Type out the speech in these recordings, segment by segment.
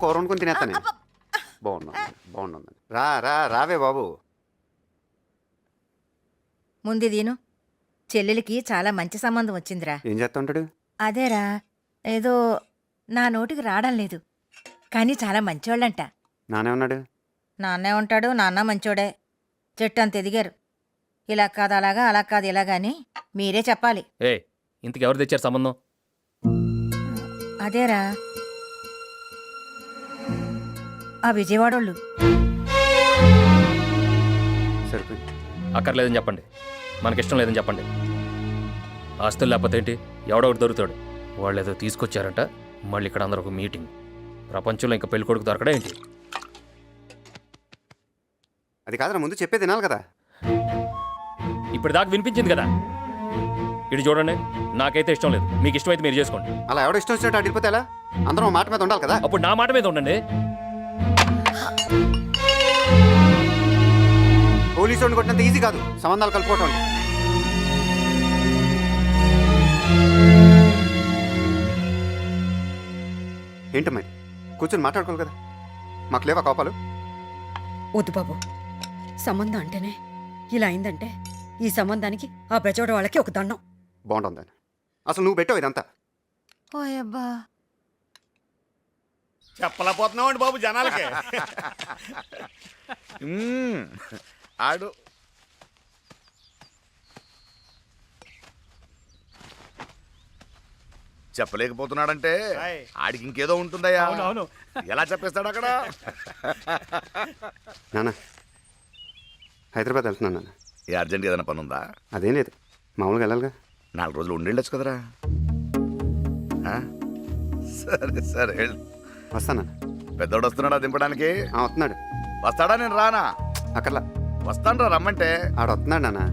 కూర వండుకొని తినేస్తాను నేను. బాగుంది. రావే బాబు. ముందు దీను చెల్లెలికి చాలా మంచి సంబంధం వచ్చిందిరా. ఏం చేస్తా ఉంటాడు? అదేరా, ఏదో నా నోటికి రావడం లేదు, కానీ చాలా మంచోళ్ళంట. నానే ఉన్నాడు. నాన్నే ఉంటాడు, నాన్న మంచోడే. చెట్టు అంత ఎదిగారు. ఇలా కాదు అలాగా, అలా కాదు ఇలాగాని మీరే చెప్పాలి. ఇంతకు ఎవరు తెచ్చారు సంబంధం? అదేరా, ఆ విజయవాడోళ్ళు. సరిపోయింది. అక్కర్లేదని చెప్పండి, మనకిష్టం లేదని చెప్పండి. ఆస్తులు లేకపోతే ఏంటి, ఎవడో ఒకటి దొరుకుతాడు. వాళ్ళు ఏదో తీసుకొచ్చారంట, మళ్ళీ ఇక్కడ అందరూ ఒక మీటింగ్. ప్రపంచంలో ఇంకా పెళ్లి కొడుకు దొరకడా ఏంటి? అది కాదురా, ముందు చెప్పే తినాలి కదా. ఇప్పుడు దాకా వినిపించింది కదా. ఇటు చూడండి, నాకైతే ఇష్టం లేదు. మీకు ఇష్టమైతే మీరు చేసుకోండి. అలా ఎవడో ఇష్టం వచ్చినట్టు అడిగిపోతే ఎలా? అందరం మాట మీద ఉండాలి కదా. అప్పుడు నా మాట మీద ఉండండి. పోలీసు వాడిని కొట్టినంత ఈజీ కాదు సంబంధాలు కలుపుకోవటం. ఏంటి మరి కూర్చొని మాట్లాడుకోవాలి కదా. మాకు లేవా కోపాలు? వద్దు బాబు, సంబంధం అంటేనే ఇలా అయిందంటే ఈ సంబంధానికి ఆ ప్రచోడ వాళ్ళకి ఒక దండం. బాగుంటుందని అసలు నువ్వు పెట్టావు ఇదంతా. ఓయబ్బా, చెప్పలేకపోతున్నామండి బాబు జనాలకి. ఆడు చెప్పలేకపోతున్నాడంటే ఆడికి ఇంకేదో ఉంటుందయ్యా. ఎలా చెప్పేస్తాడు అక్కడ? నాన్న హైదరాబాద్ వెళ్తున్నాను నాన్న. ఏ అర్జెంట్గా ఏదైనా పని ఉందా? అదేం లేదు, మామూలుగా వెళ్ళాలిగా. 4 రోజులు ఉండేళ్ళొచ్చు కదరా. సరే సరే వెళ్ళు. వస్తానా? పెద్దోడు వస్తున్నాడా దింపడానికి? వస్తున్నాడు. వస్తాడా? నేను రానా? అక్కర్లా, వస్తాను రా, రమ్మంటే. ఆడ వస్తున్నాడు నాన్న.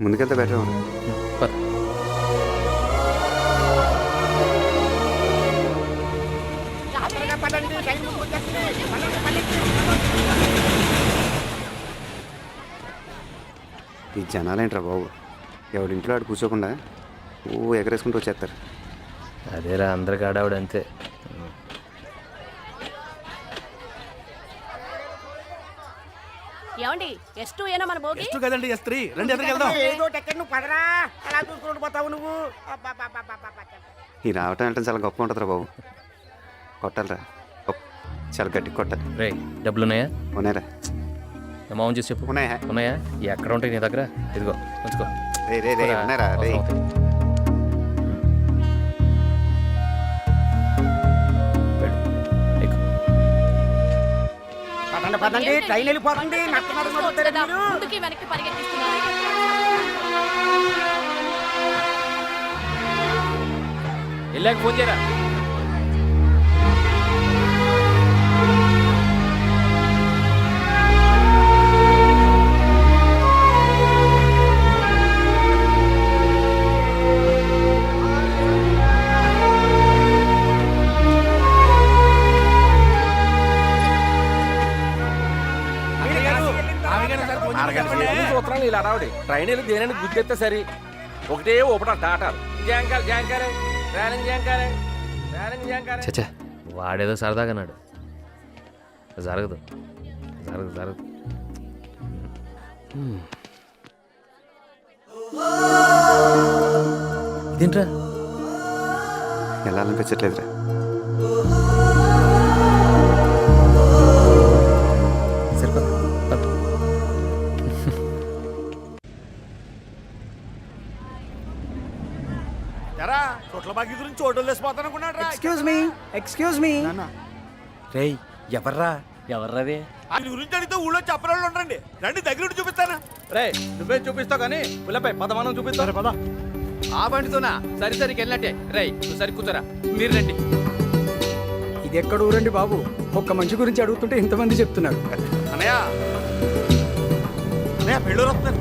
ముందుకెళ్తే బెటర్ ఉంది. ఈ జనాలేంట్రా బాబు, ఎవడింట్లో ఆడు కూర్చోకుండా ఎగరేసుకుంటూ వచ్చేస్తారు. అదేరా, అందరికి ఆడావిడ అంతే. ఏమండి S2 ఏనా మన బోగి? S2 కదండి, S3. రండి ఎదురుకి వెళ్దాం. ఏదో టెక్కర్ నువ్వు పడరా, అలా చూసుకుంటూ పోతావు నువ్వు. ఈ రావటం అంటే చాలా గొప్ప ఉంటుందిరా బాబు. కొట్టాలరా, చాలా గట్టి కొట్టాలి. రే, డబ్బులున్నాయా? ఉన్నాయరా. అమౌంట్ చేసి చెప్పు. ఉన్నాయా? ఎక్కడ ఉంటాయి నీ దగ్గర? ఇదిగో ఉంచుకో. రే ఉన్నారా? రే పదండి, ట్రైన్ వెళ్ళిపోతుంది. ముందుకి వెనక్కి పరిగెత్తిస్తున్నారు. వెళ్ళాక ఫోన్ చేయరా. ట్రైన్ వెళ్ళి దేనైనా గుర్తెత్తే సరి ఒకటే ఊపట టాటాలు జాంకాలు జాంకారే రేలింగ్ జాంకారే రేలింగ్ జాంకారే. చచ్చా వాడేదో సరదాగా అన్నాడు. జరగదు జరగదు జరగదు. ఇదేంట్రా వెళ్ళాలనిపించట్లేదురా. సరిపో ఎరా చోట్ల బాగి గురించి చోటు వేసిపోతాను అనుకున్నాడు రా. ఎక్స్క్యూజ్ మీ రేయ్ ఎవర్రా ఎవర్రది? ఆయన గురించి అడిగితే ఊళ్ళో చెప్పరాళ్ళు ఉండండి. రండి దగ్గర ఉండి చూపిస్తాను. రే నువ్వే చూపిస్తావు కానీ పుల్లపై పదమానం చూపిస్తావు పద. ఆ బండితోనా సరి సరికి వెళ్ళినట్టే. రేయ్ నువ్వు సరి కూర్చోరా మీరు రండి. ఇది ఎక్కడ ఊరండి బాబు? ఒక్క మనిషి గురించి అడుగుతుంటే ఇంతమంది చెప్తున్నారు. అన్నయ్య అన్నయ్య పెళ్ళూరు వస్తున్నారు.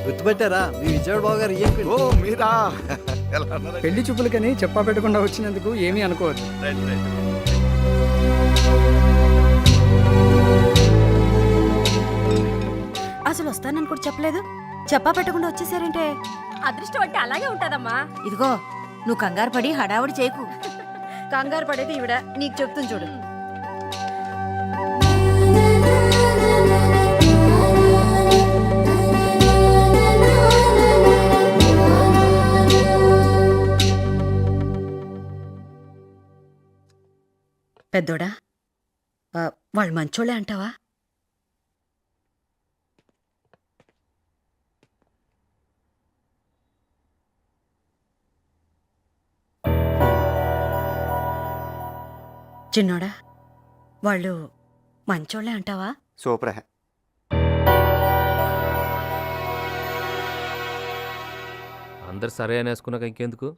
గుర్తుపెట్టారా మీ విజయవాడ బాబు గారు? ఓ మీరా? ఎలా ఉన్నారండి? పెళ్లి చూపులకని చెప్పా పెట్టకుండా వచ్చినందుకు ఏమీ అనుకోవద్దు. Right right. అసలు వస్తానని కూడా చెప్పలేదు, చెప్పా పెట్టకుండా వచ్చేసారంటే. అదృష్టం అంటే అలాగే ఉంటదమ్మా. ఇదిగో నువ్వు కంగారు పడి హడావుడి చేయకు. కంగారు పడేది ఈవిడ, నీకు చెప్తుంది చూడు. పెద్దోడా, వాళ్ళు మంచోళ్ళే అంటావా? చిన్నోడా, వాళ్ళు మంచోళ్ళే అంటావా? సూపర్. అందరు సరే అనేసుకున్నాక ఇంకెందుకు?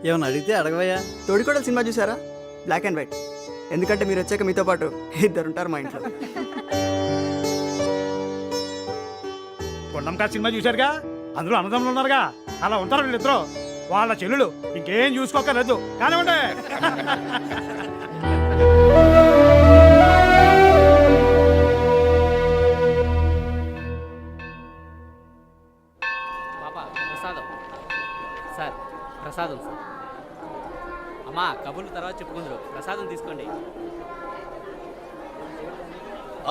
ఏమన్నా అడిగితే అడగవయ్యా. తోడికోడల సినిమా చూసారా? Black and white. ఎందుకంటే మీరు వచ్చాక మీతో పాటు ఇద్దరు ఉంటారు మా ఇంట్లో. కొండంకా సినిమా చూశారుగా? అందులో అన్నదమ్ములు ఉన్నారుగా, అలా ఉంటారు వీళ్ళిద్దరు. వాళ్ళ చెల్లెలు ఇంకేం చూసుకోకర్లేదు కానివ్వండి. ప్రసాదం సార్, ప్రసాదం సార్. అమ్మా కబుర్లు తర్వాత చెప్పుకుందరు, ప్రసాదం తీసుకోండి.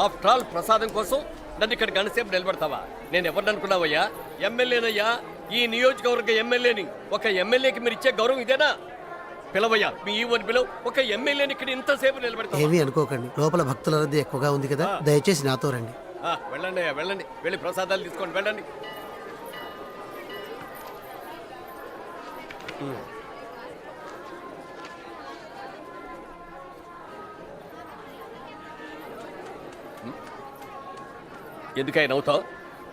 ఆఫ్టర్ ఆల్ ప్రసాదం కోసం నన్ను ఇక్కడ గంటసేపు నిలబడతావా? నేను ఎవరిని అనుకున్నావయ్యా? ఎమ్మెల్యేనయ్యా, ఈ నియోజకవర్గ ఎమ్మెల్యేని. ఒక ఎమ్మెల్యేకి మీరు ఇచ్చే గౌరవం ఇదేనా? పిలవయ్యా, మీ ఈవోని పిలవ. ఒక ఎమ్మెల్యేని ఇక్కడ ఇంతసేపు నిలబడతావా? ఏమీ అనుకోకండి, లోపల భక్తుల రద్దీ ఎక్కువగా ఉంది కదా, దయచేసి నాతో రండి. వెళ్ళండి అయ్యా వెళ్ళండి, వెళ్ళి ప్రసాదాలు తీసుకోండి వెళ్ళండి. ఎందుకై నవ్వుతావు?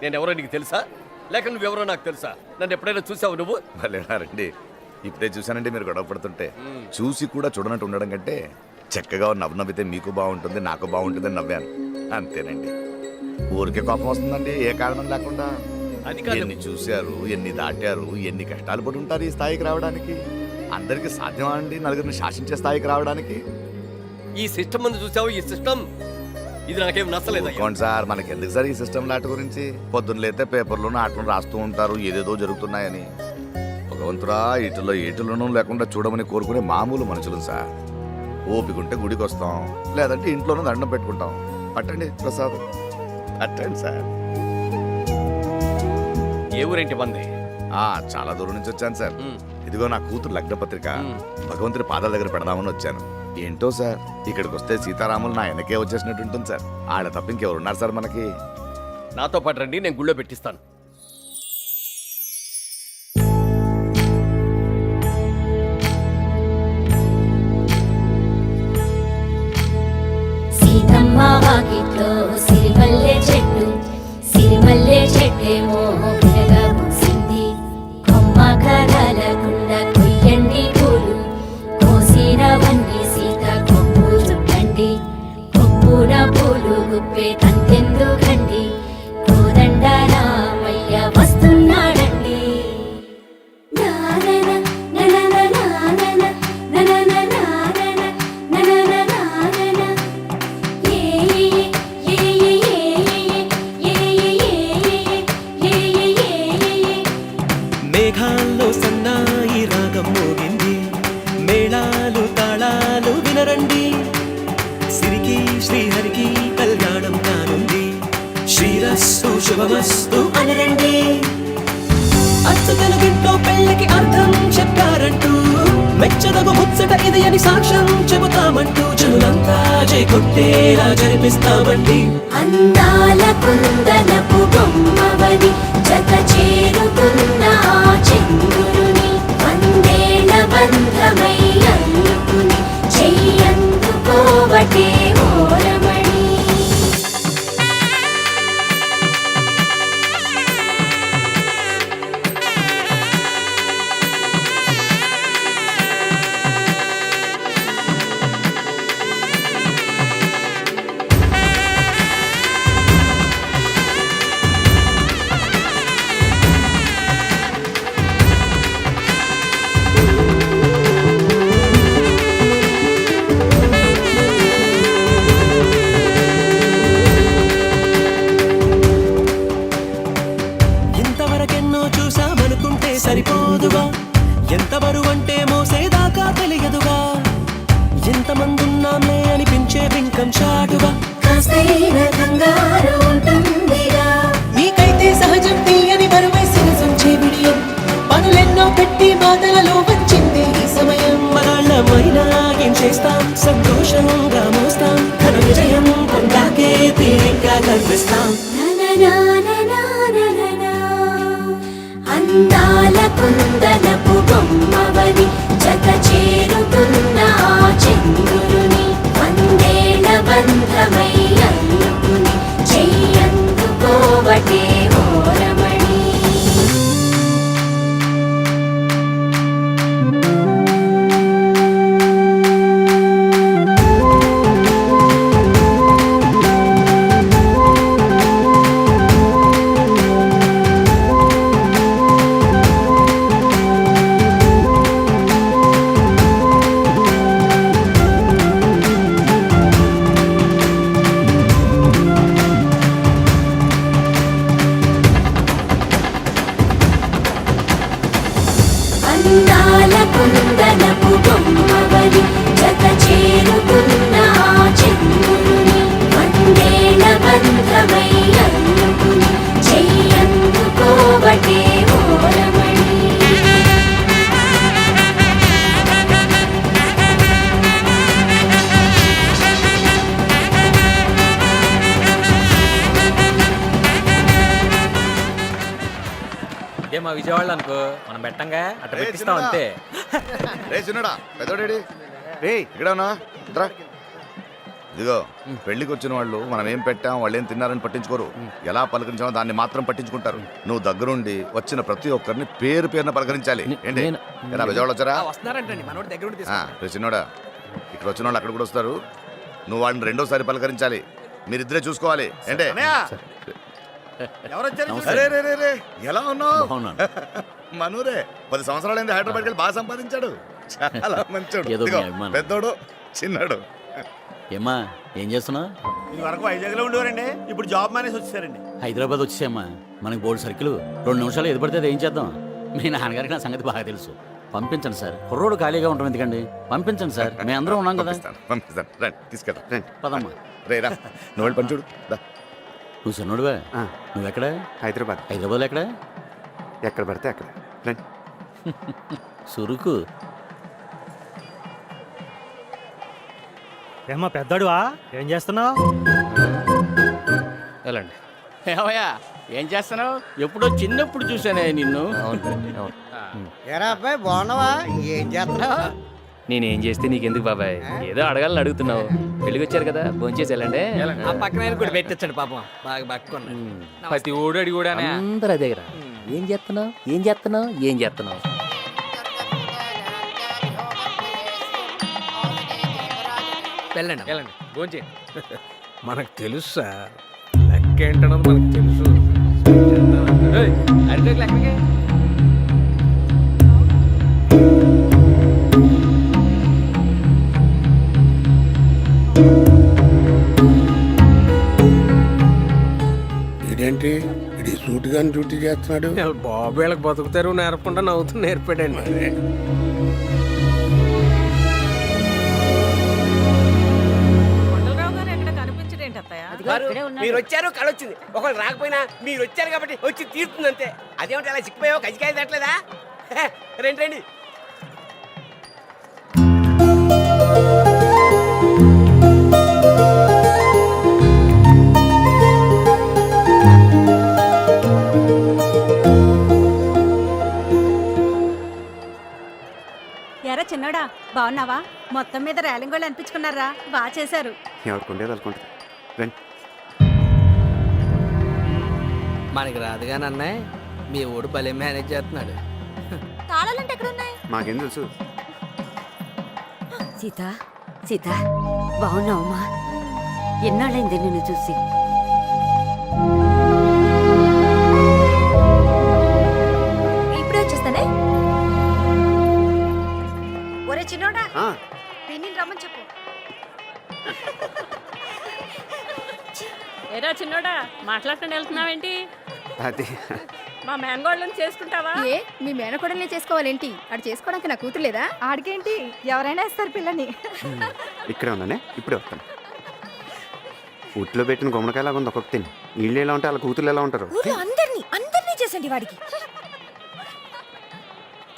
నేను ఎవరో నీకు తెలుసా, లేక నువ్వెవరో నాకు తెలుసా? నన్ను ఎప్పుడైనా చూసావు నువ్వు? భలేనారండి, ఇప్పుడే చూశానండి మీరు గొడవ పడుతుంటే. చూసి కూడా చూడనట్టు ఉండడం కంటే చక్కగా నవ్వితే మీకు బాగుంటుంది, నాకు బాగుంటుంది నవ్వాను, అంతేనండి. ఊరికే కోపం వస్తుందండి ఏ కారణం లేకుండా. అది కాదు. ఎన్ని చూశారు, ఎన్ని దాటారు, ఎన్ని కష్టాలు పడి ఉంటారు ఈ స్థాయికి రావడానికి. అందరికీ సాధ్యమా అండి నలుగురిని శాసించే స్థాయికి రావడానికి? ఈ సిస్టమ్ ముందు చూసావు, ఈ సిస్టమ్ ఇది నాకేం నచ్చలేదు. అనుకోండి సార్, మనకి ఎందుకు సార్ ఈ సిస్టమ్ లాట్ గురించి? పొద్దున్న లేతే పేపర్లోనూ ఆటలు రాస్తూ ఉంటారు ఏదేదో జరుగుతున్నాయని. భగవంతుడా, ఇటులో ఏటులోనూ లేకుండా చూడమని కోరుకునే మామూలు మనుషులు సార్. ఓపికంటే గుడికి వస్తాం, లేదంటే ఇంట్లోనూ దండం పెట్టుకుంటాం. పట్టండి ప్రసాదం, పట్టండి సార్. ఏ ఊరేంటి మంది? చాలా దూరం నుంచి వచ్చాను సార్. ఇదిగో నా కూతురు లగ్న పత్రిక భగవంతుడి పాదాల దగ్గర పెడదామని వచ్చాను. ఏంటో సార్, ఇక్కడికి వస్తే సీతారాములు నా వెనకే వచ్చేసినట్టు ఉంటుంది సార్. ఆడ తప్ప ఇంకెవరున్నారు సార్ మనకి? నాతో పాటు రండి, నేను గుళ్ళో పెట్టిస్తాను. సీతమ్మ వాకిట్లో సిరిమల్లె చెట్టు, సిరిమల్లె చెట్టేమో విరగా పూసింది. కొమ్మ కదలకుండా కొయ్యండి పూలు, కోసినవన్నీ సీత కొప్పు చుట్టండి. కొప్పున పూలు గుప్పే తంతెందుకండి, కోదండ రామ రండి సిరికి శ్రీహరికి కళ్యాణం కానుంది శ్రీరస్తు శుభమస్తు అనరండి అచ్చు తెలుగింట్లో పెళ్ళికి అర్థం చెప్పారంటూ మెచ్చదగు ముచ్చట ఇది అని సాక్ష్యం చెబుతామంటూ జనులంతా జై కొట్టేలా జరిపిస్తామండి అందాల కుందనపు బొమ్మవని జత చేరుతున్న ఆ చెంగురుని వందేళ్ల బంధమై అల్లుకుని చెయ్యందుకోవటే ఓరమణి ఇంతవరకెన్నో చూసామనుకుంటే సరిపోదుగా ఎంత బరువంటే మోసేదాకా తెలియదుగా ఎంతమందున్నామే అనిపించే బింకం చాటుగా కాస్తైన కంగారు ఉంటుందిగా నీకైతే సహజం తీయని బరువేసిన సంచే విడియం పనులెన్నో పెట్టి మాటలలో వచ్చింది ఈ సమయం మనాళ్ళమైనా ఏం చేస్తాం సంతోషంగా మోస్తాం ఘన విజయం పొందాకే తీరిగ్గా కనిపిస్తాం అందాల కుందనపు బొమ్మవని జత చేరుతున్న ఆ చెంగురుని వందేళ్ల బంధమై అల్లుకుని చెయ్యందుకోవటే ఓరమణి అందాల కుందనపు బొమ్మవని జత చేరుతున్న ఆ చెంగురుని వందేళ్ల బంధమై అల్లుకుని చెయ్యందుకోవటే ఓరమణి ఇదే మా విజయవాడలో అనుకో మనం పెట్టంగా అట్లా పెట్టిస్తాం అంతే. రే చిన్నడా పెద్దోడేడి రే ఇక్కడ ఉన్నా ఇట్రా. ఇదిగో పెళ్లికి వచ్చిన వాళ్ళు మనం ఏం పెట్టాం వాళ్ళు ఏం తిన్నారని పట్టించుకోరు, ఎలా పలకరించామో దాన్ని మాత్రం పట్టించుకుంటారు. నువ్వు దగ్గరుండి వచ్చిన ప్రతి ఒక్కరిని పేరు పేరున పలకరించాలి. ఏంటి ఎలా విజయవాడ వచ్చారా? రే చిన్నోడా, ఇక్కడ వచ్చిన వాళ్ళు అక్కడ కూడా వస్తారు. నువ్వు వాళ్ళని రెండోసారి పలకరించాలి. మీరిద్దరే చూసుకోవాలి. ఏంటి ఎలా ఉన్నావు? మనూరే 10 సంవత్సరాలైంది హైదరాబాద్కి వెళ్ళి బాగా సంపాదించాడు. చాలా మంచోడు. పెద్దోడు చిన్నాడు. ఏమ్మా ఏం చేస్తున్నావు? ఇది వరకు వైజాగ్లో ఉండేవారండి, ఇప్పుడు జాబ్ మానేసి వచ్చేసారండి. హైదరాబాద్ వచ్చేమ్మా, మనకి బోర్డు సర్కిల్ 2 నిమిషాలు ఎది పడితే అది ఏం చేద్దాం. మీ నాన్నగారికి నా సంగతి బాగా తెలుసు. పంపించండి సార్, కుర్రోడు ఖాళీగా ఉంటాం ఎందుకండి, పంపించండి సార్, మేము అందరం ఉన్నాం కదా. పంపిస్తాను రండి, తీసుకెళ్తాం రండి. పదమ్మా. రేరా నువ్వు వెళ్ళి పంచుడు. నువ్వు చిన్నోడువా? నువ్వెక్కడ? హైదరాబాద్. హైదరాబాద్లో ఎక్కడ? ఎక్కడ పడితే అక్కడ రండి. సురుకు. ఏమ్మా పెద్దోడువా, ఏం చేస్తున్నావు? వెళ్ళండి. ఏమయ్యా ఏం చేస్తున్నావు? ఎప్పుడో చిన్నప్పుడు చూసానే నిన్ను. ఏరా అబ్బాయి బాగున్నావా? ఏం చేస్తున్నావు? నేనేం చేస్తే నీకెందుకు బాబాయ్, ఏదో అడగాలని అడుగుతున్నావు. పెళ్ళికి వచ్చారు కదా, భోంచేసి వెళ్ళండి. ఆ పక్కన కూడా పెట్టించండి పాపం, బాగా పట్టుకున్నా. ప్రతి ఊడు అడిగి కూడా అందరు అదే కదా. ఏం చేస్తున్నావు ఏం చేస్తున్నావు ఏం చేస్తున్నావు? వెళ్ళండి వెళ్ళండి భోంచే. మనకు తెలుసు సార్, లెక్క ఏంటన్నది మనకు తెలుసు. అరిటోకి లెక్కకే. ఇదేంటి ఇది సూటుగా డ్యూటీ చేస్తున్నాడు? బాబు వీళ్ళకి బతుకుతారు నేర్పకుండా నవ్వుతూ నేర్పాడండి. గారు మీరు వచ్చారు కళొచ్చింది, ఒకళ్ళు రాకపోయినా మీరు వచ్చారు కాబట్టి వచ్చి తీరుతుంది అంతే. అదేమిటి అలా చిక్కిపోయావు, కజికాయ తట్టలేదా? రండి రండి. ఎరా చిన్నోడా, బాగున్నావా? మొత్తం మీద రేలింగ్ వాళ్ళు అనిపించుకున్నారా? బాగా చేశారు. ఎవరికి ఉండేది అనుకుంటుంది. రండి. మనకి రాదుగాని అన్నయ్య, మీ ఊడు భలే మేనేజ్ చేస్తున్నాడు. తాళాలంటే ఎక్కడున్నాయి? మాకేం తెలుసు. సీత సీత బాగున్నావమ్మా? ఎన్నాళ్ళైంది నిన్ను చూసి. ఇప్పుడే వచ్చేస్తానే. ఒరే చిన్నోడా, ఆ, పిన్నిని రమ్మని చెప్పు. ఏరా చిన్నోడా, మాట్లాడకుండా వెళ్తున్నావేంటి? అది మా మేనగోళ్ళని చేసుకుంటావా? ఏ మీ మేనకోడల్ని చేసుకోవాలేంటి? ఆడు చేసుకోవడానికి నా కూతురు లేదా? ఆడికేంటి, ఎవరైనా ఇస్తారు పిల్లని. ఇక్కడే ఉన్నానే, ఇప్పుడే వస్తాను. ఉట్లో పెట్టిన గుమ్మడికాయలాగా ఉంది ఒక్కొక్క తిని. వీళ్ళు ఎలా ఉంటే వాళ్ళ కూతురు ఎలా ఉంటారు? అందరినీ చేసండి వాడికి.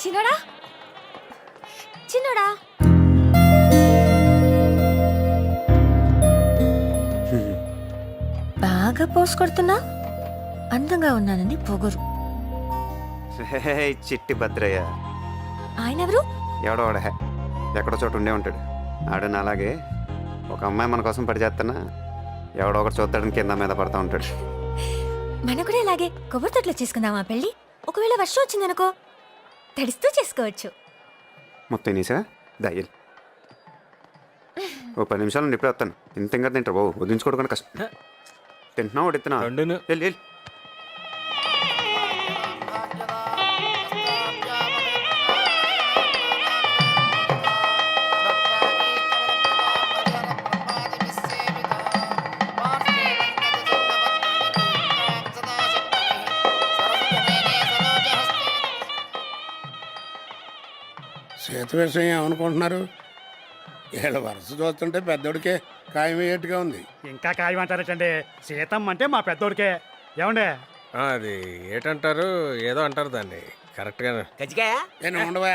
చిన్నోడా చిన్నోడా, బాగా పోసు కొడుతున్నా. అందంగా ఉన్నానని పొగరు. హే, చిట్టి భద్రయ్య ఆయన ఎవరు? ఎవడో వాడే ఎక్కడో చోట ఉండే ఉంటాడు. ఆడని అలాగే ఒక అమ్మాయి మన కోసం పడి చేస్తున్నా ఎవడో ఒకటి చూస్తాడని కింద మీద పడతా ఉంటాడు. మన కూడా ఇలాగే కొబ్బరి తొట్లో చేసుకుందామా పెళ్ళి? ఒకవేళ వర్షం వచ్చిందనుకో, తడిస్తూ చేసుకోవచ్చు. మొత్తం నీసా దయ్యలు. ఓ 10 నిమిషాలు నుండి ఇప్పుడే వస్తాను. ఇంత ఇంకా తింటారు బాబు, వదిలించుకోవడం కష్టం. తింటున్నావు వడిస్తున్నా వెళ్ళి. సీత విషయం ఏమనుకుంటున్నారు? వీళ్ళ వరుస చూస్తుంటే పెద్దోడికే ఖాయమయ్యేట్టుగా ఉంది. ఇంకా ఖాయమంటారటండి. సీతమ్మ అంటే మా పెద్దోడికే. ఏమండే? అది ఏటంటారు, ఏదో అంటారు దాన్ని కరెక్ట్గా. కజికాయ నేను ఉండవా